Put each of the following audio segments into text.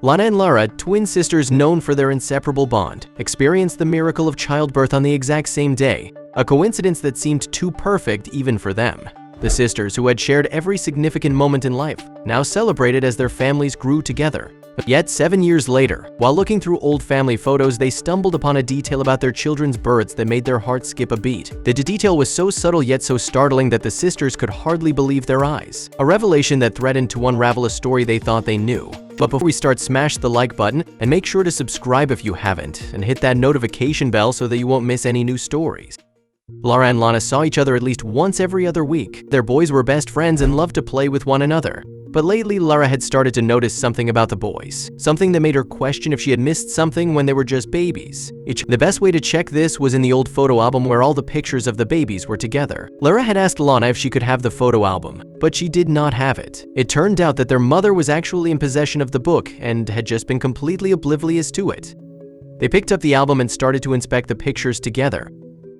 Lana and Lara, twin sisters known for their inseparable bond, experienced the miracle of childbirth on the exact same day, a coincidence that seemed too perfect even for them. The sisters, who had shared every significant moment in life, now celebrated as their families grew together. Yet 7 years later, while looking through old family photos, they stumbled upon a detail about their children's births that made their hearts skip a beat. The detail was so subtle yet so startling that the sisters could hardly believe their eyes, a revelation that threatened to unravel a story they thought they knew. But before we start, smash the like button and make sure to subscribe if you haven't, and hit that notification bell so that you won't miss any new stories. Lara and Lana saw each other at least once every other week. Their boys were best friends and loved to play with one another. But lately, Lara had started to notice something about the boys, something that made her question if she had missed something when they were just babies. The best way to check this was in the old photo album where all the pictures of the babies were together. Lara had asked Lana if she could have the photo album, but she did not have it. It turned out that their mother was actually in possession of the book and had just been completely oblivious to it. They picked up the album and started to inspect the pictures together.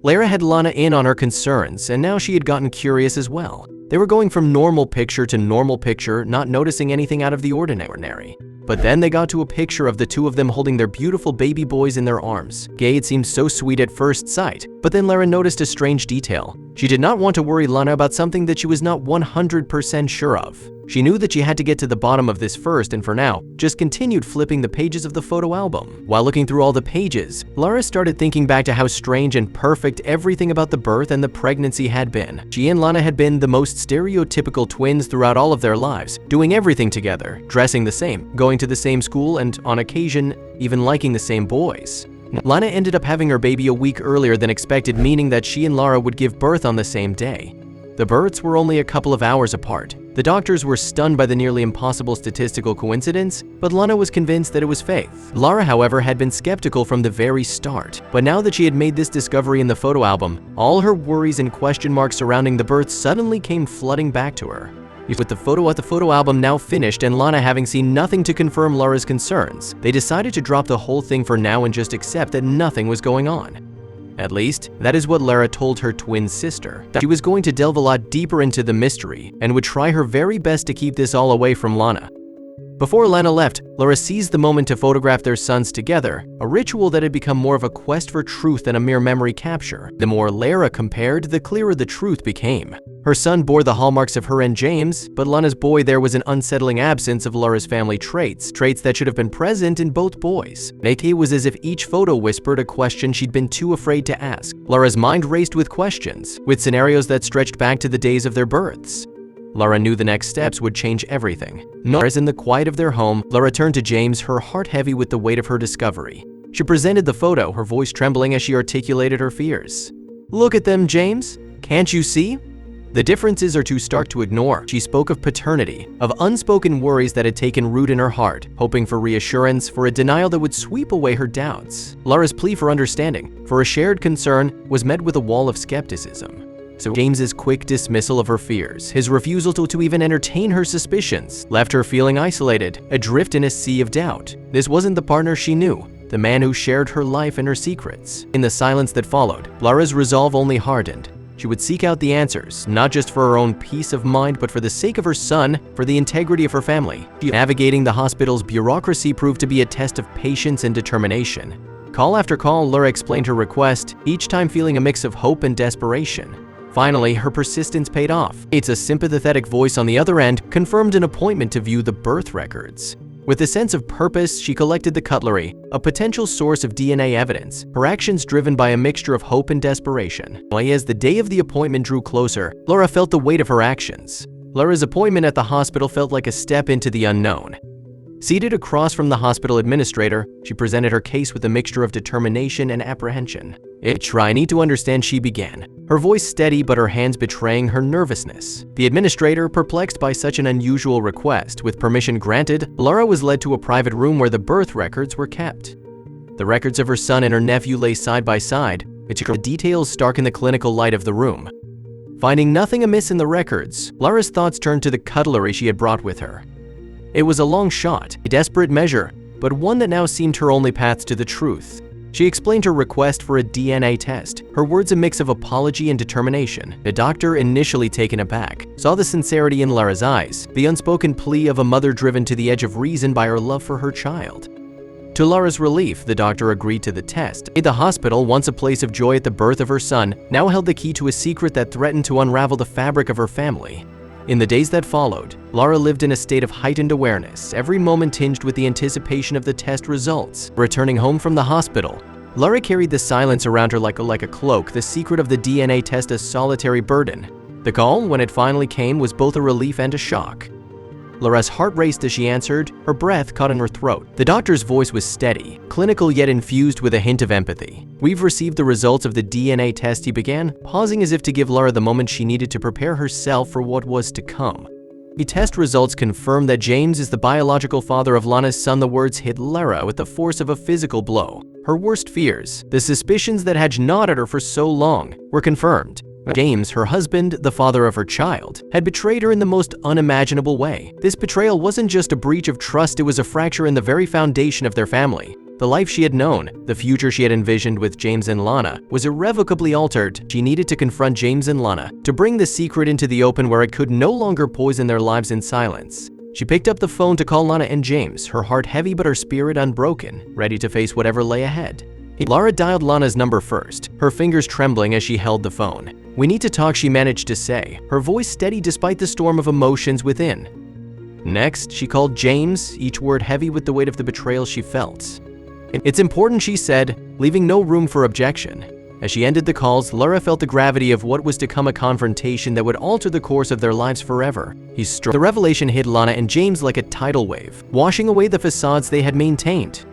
Lara had Lana in on her concerns, and now she had gotten curious as well. They were going from normal picture to normal picture, not noticing anything out of the ordinary. But then they got to a picture of the two of them holding their beautiful baby boys in their arms. It seemed so sweet at first sight, but then Lara noticed a strange detail. She did not want to worry Lana about something that she was not 100% sure of. She knew that she had to get to the bottom of this first, and for now, just continued flipping the pages of the photo album. While looking through all the pages, Lara started thinking back to how strange and perfect everything about the birth and the pregnancy had been. She and Lana had been the most stereotypical twins throughout all of their lives, doing everything together, dressing the same, going to the same school, and on occasion, even liking the same boys. Lana ended up having her baby a week earlier than expected, meaning that she and Lara would give birth on the same day. The births were only a couple of hours apart. The doctors were stunned by the nearly impossible statistical coincidence, but Lana was convinced that it was fate. Lara, however, had been skeptical from the very start. But now that she had made this discovery in the photo album, all her worries and question marks surrounding the birth suddenly came flooding back to her. With the photo album now finished and Lana having seen nothing to confirm Lara's concerns, they decided to drop the whole thing for now and just accept that nothing was going on. At least, that is what Lara told her twin sister. She was going to delve a lot deeper into the mystery and would try her very best to keep this all away from Lana. Before Lana left, Lara seized the moment to photograph their sons together, a ritual that had become more of a quest for truth than a mere memory capture. The more Lara compared, the clearer the truth became. Her son bore the hallmarks of her and James, but Lana's boy, there was an unsettling absence of Lara's family traits that should have been present in both boys. It was as if each photo whispered a question she'd been too afraid to ask. Lara's mind raced with questions, with scenarios that stretched back to the days of their births. Lara knew the next steps would change everything. As in the quiet of their home, Lara turned to James, her heart heavy with the weight of her discovery. She presented the photo, her voice trembling as she articulated her fears. "Look at them, James. Can't you see? The differences are too stark to ignore." She spoke of paternity, of unspoken worries that had taken root in her heart, hoping for reassurance, for a denial that would sweep away her doubts. Lara's plea for understanding, for a shared concern, was met with a wall of skepticism. So James's quick dismissal of her fears, his refusal to even entertain her suspicions, left her feeling isolated, adrift in a sea of doubt. This wasn't the partner she knew, the man who shared her life and her secrets. In the silence that followed, Lara's resolve only hardened. She would seek out the answers, not just for her own peace of mind, but for the sake of her son, for the integrity of her family. Navigating the hospital's bureaucracy proved to be a test of patience and determination. Call after call, Lara explained her request, each time feeling a mix of hope and desperation. Finally, her persistence paid off. A sympathetic voice on the other end confirmed an appointment to view the birth records. With a sense of purpose, she collected the cutlery, a potential source of DNA evidence, her actions driven by a mixture of hope and desperation. As the day of the appointment drew closer, Lara felt the weight of her actions. Lara's appointment at the hospital felt like a step into the unknown. Seated across from the hospital administrator, she presented her case with a mixture of determination and apprehension. "I need to understand," she began, her voice steady but her hands betraying her nervousness. The administrator, perplexed by such an unusual request, with permission granted, Lara was led to a private room where the birth records were kept. The records of her son and her nephew lay side by side, the details stark in the clinical light of the room. Finding nothing amiss in the records, Lara's thoughts turned to the cutlery she had brought with her. It was a long shot, a desperate measure, but one that now seemed her only path to the truth. She explained her request for a DNA test, her words a mix of apology and determination. The doctor, initially taken aback, saw the sincerity in Lara's eyes, the unspoken plea of a mother driven to the edge of reason by her love for her child. To Lara's relief, the doctor agreed to the test. The hospital, once a place of joy at the birth of her son, now held the key to a secret that threatened to unravel the fabric of her family. In the days that followed, Lara lived in a state of heightened awareness, every moment tinged with the anticipation of the test results. Returning home from the hospital, Lara carried the silence around her like a cloak, the secret of the DNA test a solitary burden. The call, when it finally came, was both a relief and a shock. Lara's heart raced as she answered, her breath caught in her throat. The doctor's voice was steady, clinical yet infused with a hint of empathy. "We've received the results of the DNA test," he began, pausing as if to give Lara the moment she needed to prepare herself for what was to come. The test results confirm that James is the biological father of Lana's son. The words hit Lara with the force of a physical blow. Her worst fears, the suspicions that had gnawed at her for so long, were confirmed. James, her husband, the father of her child, had betrayed her in the most unimaginable way. This betrayal wasn't just a breach of trust, it was a fracture in the very foundation of their family. The life she had known, the future she had envisioned with James and Lana, was irrevocably altered. She needed to confront James and Lana, to bring the secret into the open where it could no longer poison their lives in silence. She picked up the phone to call Lana and James, her heart heavy but her spirit unbroken, ready to face whatever lay ahead. Lara dialed Lana's number first, her fingers trembling as she held the phone. "We need to talk," she managed to say, her voice steady despite the storm of emotions within. Next, she called James, each word heavy with the weight of the betrayal she felt. "It's important," she said, leaving no room for objection. As she ended the calls, Lara felt the gravity of what was to come, a confrontation that would alter the course of their lives forever. The revelation hit Lana and James like a tidal wave, washing away the facades they had maintained.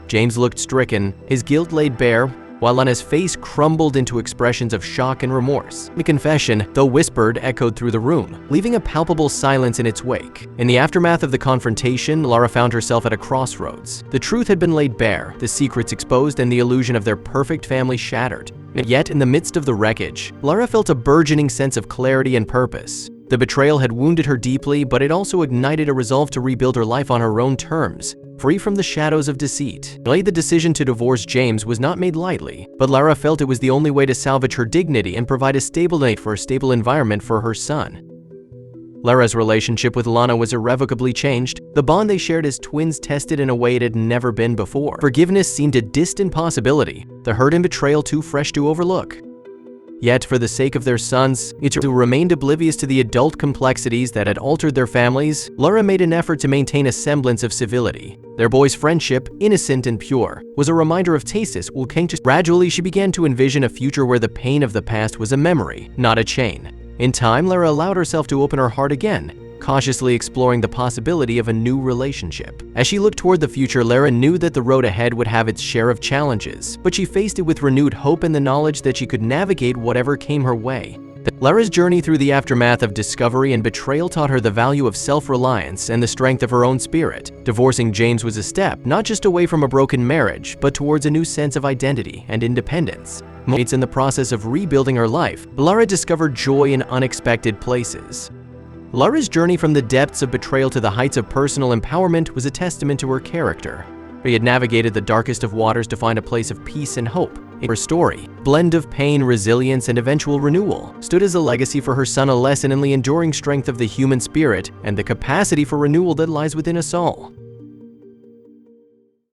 James looked stricken, his guilt laid bare, while Lana's face crumbled into expressions of shock and remorse. The confession, though whispered, echoed through the room, leaving a palpable silence in its wake. In the aftermath of the confrontation, Lara found herself at a crossroads. The truth had been laid bare, the secrets exposed, and the illusion of their perfect family shattered. Yet, in the midst of the wreckage, Lara felt a burgeoning sense of clarity and purpose. The betrayal had wounded her deeply, but it also ignited a resolve to rebuild her life on her own terms, free from the shadows of deceit. The decision to divorce James was not made lightly, but Lara felt it was the only way to salvage her dignity and provide a stable environment for her son. Lara's relationship with Lana was irrevocably changed, the bond they shared as twins tested in a way it had never been before. Forgiveness seemed a distant possibility, the hurt and betrayal too fresh to overlook. Yet, for the sake of their sons, who remained oblivious to the adult complexities that had altered their families, Lara made an effort to maintain a semblance of civility. Their boy's friendship, innocent and pure, was a reminder of Tasis. Gradually, she began to envision a future where the pain of the past was a memory, not a chain. In time, Lara allowed herself to open her heart again, cautiously exploring the possibility of a new relationship. As she looked toward the future, Lara knew that the road ahead would have its share of challenges, but she faced it with renewed hope and the knowledge that she could navigate whatever came her way. Lara's journey through the aftermath of discovery and betrayal taught her the value of self-reliance and the strength of her own spirit. Divorcing James was a step, not just away from a broken marriage, but towards a new sense of identity and independence. In the process of rebuilding her life, Lara discovered joy in unexpected places. Lara's journey from the depths of betrayal to the heights of personal empowerment was a testament to her character. She had navigated the darkest of waters to find a place of peace and hope. Her story, blend of pain, resilience, and eventual renewal, stood as a legacy for her son, a lesson in the enduring strength of the human spirit and the capacity for renewal that lies within us all.